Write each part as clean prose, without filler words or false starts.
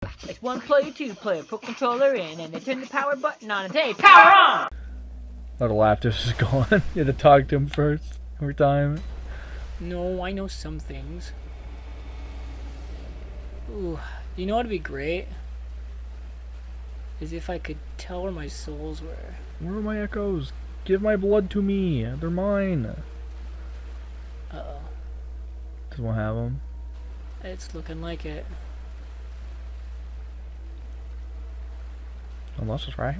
It's one player, two player, put controller in, and they turn the power button on and say, power on! Oh, the laughter's just gone. You had to talk to him first every time. No, I know some things. Ooh, you know what'd be great? Is if I could tell where my souls were. Where are my echoes? Give my blood to me. They're mine. Uh-oh. Doesn't want to have them. It's looking like it. Unless it's right.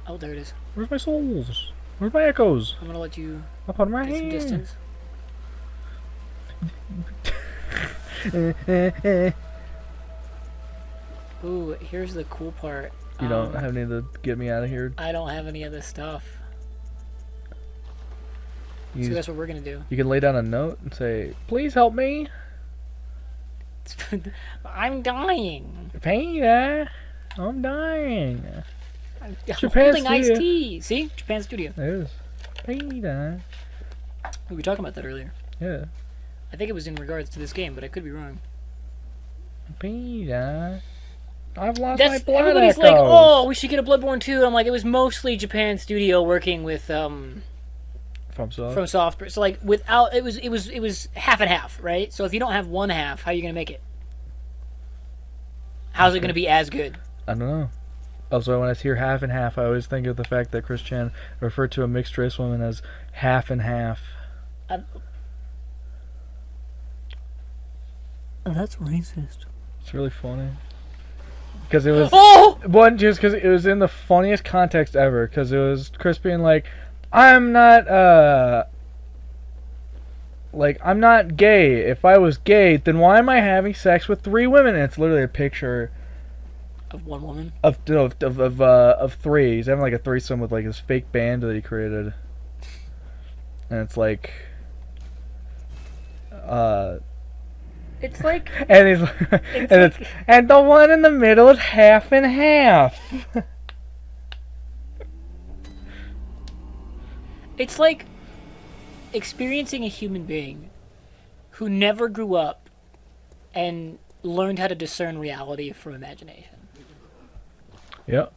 Oh, there it is. Where's my souls? Where's my echoes? I'm gonna let you Up on my get some hand. distance. Ooh, here's the cool part. You don't have any to get me out of here. I don't have any of this stuff. So You, that's what we're gonna do. you can lay down a note and say, "Please help me." I'm dying. Peter, I'm dying. I'm Japan holding iced Studio. tea. See? Japan Studio. It is. Peter. We were talking about that earlier. Yeah. I think it was in regards to this game, but I could be wrong. Peter. I've lost my blood Everybody's echoes. like, oh, we should get a Bloodborne 2. I'm like, it was mostly Japan Studio working with From Soft. So like, without it was half and half, right? So if you don't have one half, how are you gonna make it? How's it gonna be as good? I don't know. Also, when I hear half and half, I always think of the fact that Chris Chan referred to a mixed race woman as half and half. That's racist. It's really funny. Because it was just because it was in the funniest context ever. Because it was Chris being like, I'm not gay. If I was gay, then why am I having sex with 3 women? And it's literally a picture Of one woman. of 3. He's having like a threesome with like his fake band that he created. And it's like, It's like and he's and the one in the middle is half and half. it's like experiencing a human being who never grew up and learned how to discern reality from imagination. Yep.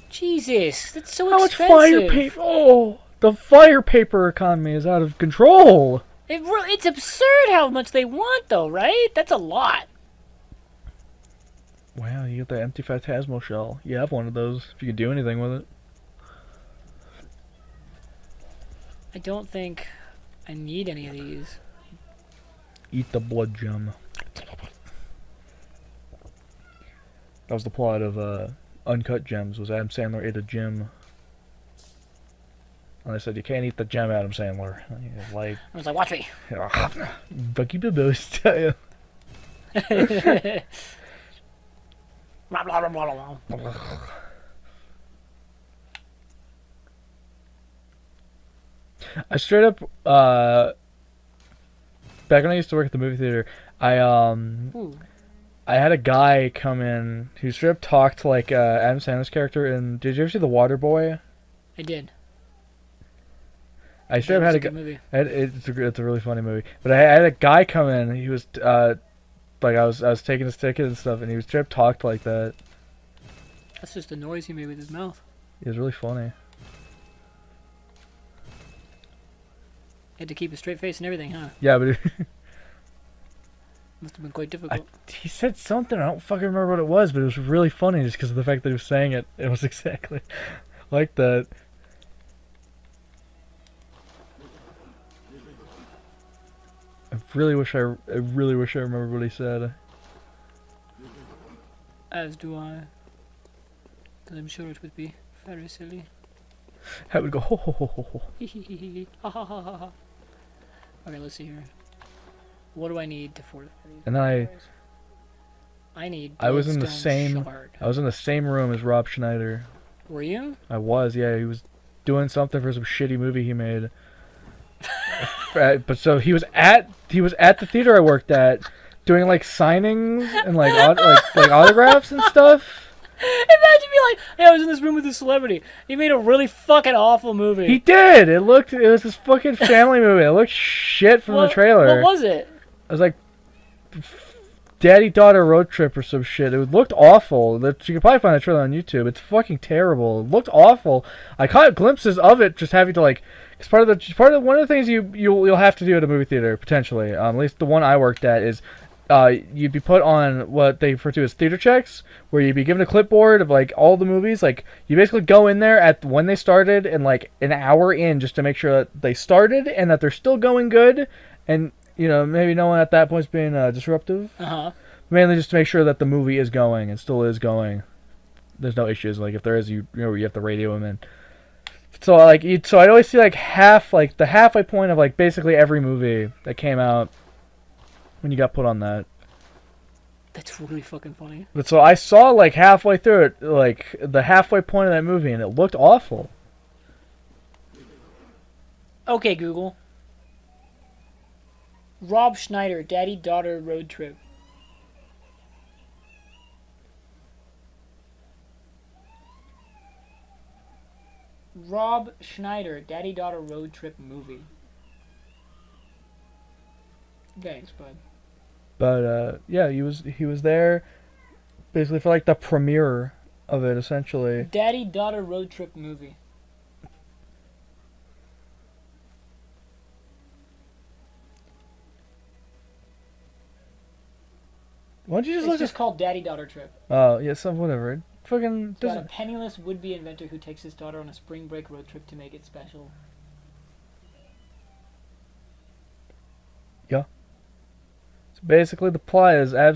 Jesus, that's so How much expensive. fire paper? Oh, the fire paper economy is out of control. It's absurd how much they want, though, right? That's a lot. Wow, you got the empty Phantasmal shell. You have one of those if you can do anything with it. I don't think I need any of these. Eat the blood gem. That was the plot of Uncut Gems. Was Adam Sandler ate a gem? And I said, you can't eat the gem, Adam Sandler. Like, I was like, watch me. Bucky Bilbo style. Blah, blah, blah, blah, blah. I straight up, back when I used to work at the movie theater, I had a guy come in who straight up talked to like Adam Sandler's character. And did you ever see The Water Boy? I did. I straight up had a good movie. It's a really funny movie. But I had a guy come in. He was like I was taking his ticket and stuff, and he was straight up talked like that. That's just a noise he made with his mouth. It was really funny. Had to keep a straight face and everything, huh? Yeah, but Must have been quite difficult. he said something. I don't fucking remember what it was, but it was really funny just because of the fact that he was saying it. It was exactly like that. I really wish I remember what he said. As do I. Because I'm sure it would be very silly. I would go ho ho ho ho ho. Ha ha ha ha ha. Okay, let's see here. What do I need to fortify these? And then I need I was in the Bloodstone same Shard. I was in the same room as Rob Schneider. Were you? I was, yeah. He was doing something for some shitty movie he made. But so he was at the theater I worked at, doing like signings and like autographs and stuff. Imagine being like, hey, I was in this room with a celebrity. He made a really fucking awful movie. He did. It was this fucking family movie. It looked shit from the trailer. What was it? It was like daddy-daughter road trip or some shit. It looked awful. You can probably find the trailer on YouTube. It's fucking terrible. It looked awful. I caught glimpses of it, just having to like. It's part of one of the things you'll have to do at a movie theater potentially. At least the one I worked at is. You'd be put on what they refer to as theater checks, where you'd be given a clipboard of like all the movies. Like you basically go in there at when they started and like an hour in just to make sure that they started and that they're still going good, and maybe no one at that point is being disruptive. Mainly just to make sure that the movie is going and still is going. There's no issues. Like if there is, you have to radio them in. So so I'd always see like the halfway point of like basically every movie that came out. When you got put on that. That's really fucking funny. But so I saw like halfway through it, like the halfway point of that movie, and it looked awful. Okay, Google. Rob Schneider, daddy-daughter road trip. Rob Schneider, daddy-daughter road trip movie. Thanks, bud. But yeah, he was there basically for like the premiere of it, essentially. Daddy-daughter road trip movie. Why don't you just It's look just called Daddy-daughter trip. Oh, yeah, whatever. It fucking It's about a penniless would-be inventor who takes his daughter on a spring break road trip to make it special. Yeah. So basically, the plot is not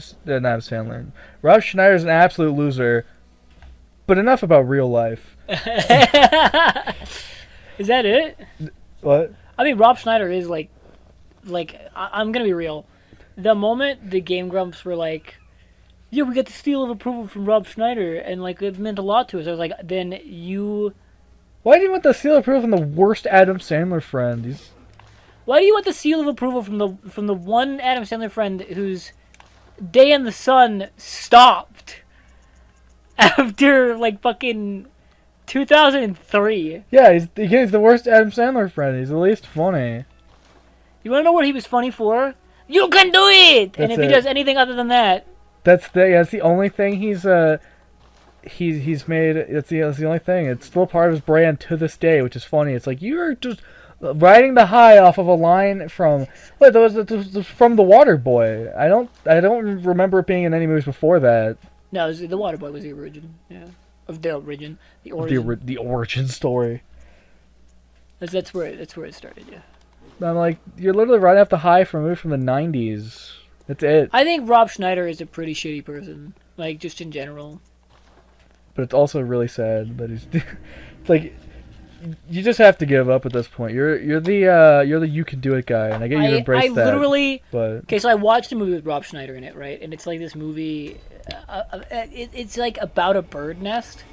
Sandler. Rob Schneider's an absolute loser. But enough about real life. Is that it? What? I mean, Rob Schneider is like I'm gonna be real. The moment the Game Grumps were like, yeah, we got the seal of approval from Rob Schneider, and like it meant a lot to us. I was like, then you. Why do you want the seal of approval from the worst Adam Sandler friend? Why do you want the seal of approval from the one Adam Sandler friend whose Day in the Sun stopped after like fucking 2003? Yeah, he's the worst Adam Sandler friend. He's the least funny. You want to know what he was funny for? You can do it. And if he does anything other than that, that's the only thing he's made. It's the only thing. It's still part of his brand to this day, which is funny. It's like you're just riding the high off of a line from from The Water Boy. I don't remember it being in any movies before that. No, The Water Boy was the origin. Yeah, of the origin, the origin, the origin story. That's where it started. Yeah. I'm like, you're literally riding off the high from a movie from the 90s. That's it. I think Rob Schneider is a pretty shitty person, like just in general. But it's also really sad that he's. It's like you just have to give up at this point. You're the you can do it guy, and I get you to embrace that. I literally. But okay, so I watched a movie with Rob Schneider in it, right? And it's like this movie. It's like about a bird nest.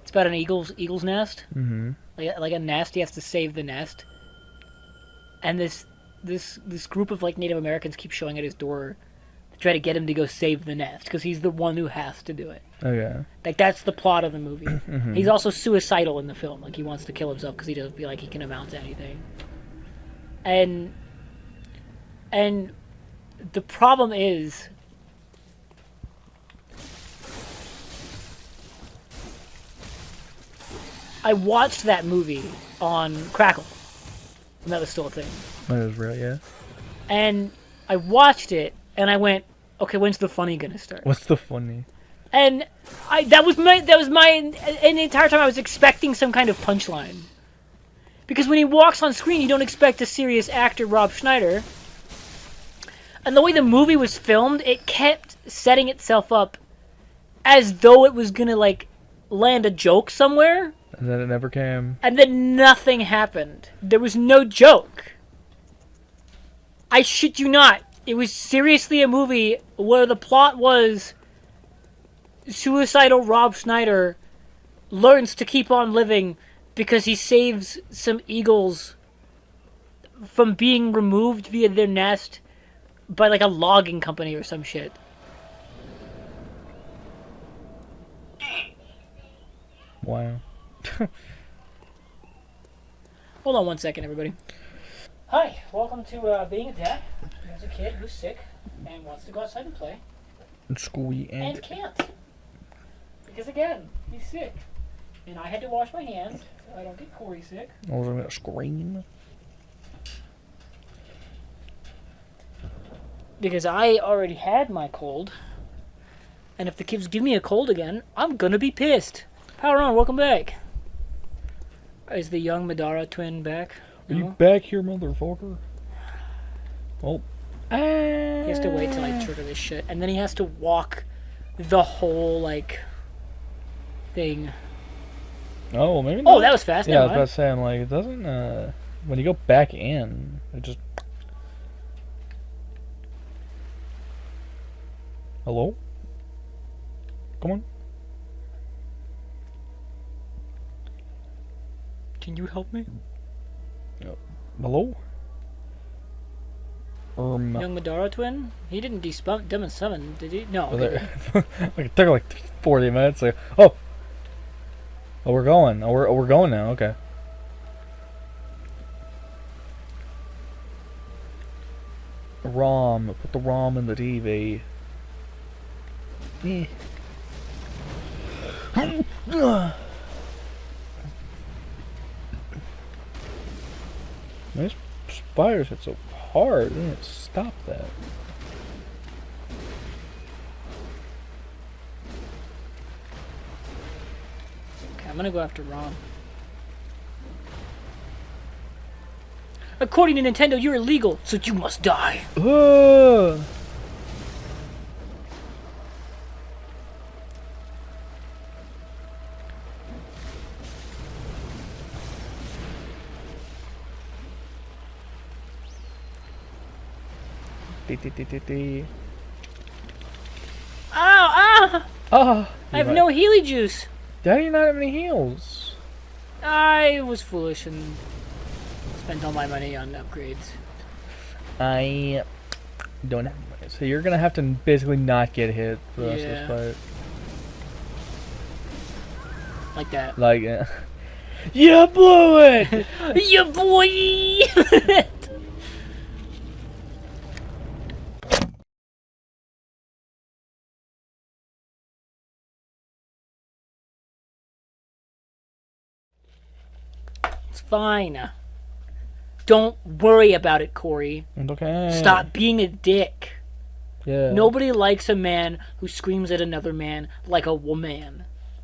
It's about an eagle's nest. Mm-hmm. Like a nest, he has to save the nest. And this group of like Native Americans keep showing at his door to try to get him to go save the nest because he's the one who has to do it. Okay. Like that's the plot of the movie. Mm-hmm. He's also suicidal in the film. Like he wants to kill himself because he doesn't feel like he can amount to anything. And the problem is I watched that movie on Crackle. And that was still a thing. That was real, yeah. And I watched it, and I went, okay, when's the funny gonna start? What's the funny? And that was my, and the entire time I was expecting some kind of punchline. Because when he walks on screen, you don't expect a serious actor, Rob Schneider. And the way the movie was filmed, it kept setting itself up as though it was gonna, like, land a joke somewhere. And then it never came. And then nothing happened. There was no joke. I shit you not. It was seriously a movie where the plot was suicidal Rob Schneider learns to keep on living because he saves some eagles from being removed via their nest by like a logging company or some shit. Wow. Hold on 1 second, everybody. Hi, welcome to Being a Dad. There's a kid who's sick and wants to go outside and play. And can't. Because again, he's sick. And I had to wash my hands so I don't get Corey sick. I was going to scream. Because I already had my cold. And if the kids give me a cold again, I'm gonna be pissed. Power on, welcome back. Is the young Madara twin back? Are you back here, motherfucker? Oh. He has to wait till I trigger this shit. And then he has to walk the whole, like, thing. Oh, well, maybe not. Oh, that was fast. Yeah, I was about to say, I'm like, it doesn't, when you go back in, it just... Hello? Come on. Can you help me? Hello? Young Madara twin? He didn't demon summon, did he? No. Like, it took like 40 minutes. Like, oh, we're going. Oh, we're going now. Okay. ROM. Put the ROM in the TV. These spiders hit so hard. They didn't stop that. Okay, I'm gonna go after Ron. According to Nintendo, you're illegal, so you must die. Ow! Ah! Oh, I have no Healy juice. How do you not have any heals? I was foolish and spent all my money on upgrades. I don't have money, so you're gonna have to basically not get hit for the rest of this fight. Like that. Like, you blew it! Ya boy! It's fine. Don't worry about it, Corey. Okay. Stop being a dick. Yeah. Nobody likes a man who screams at another man like a woman.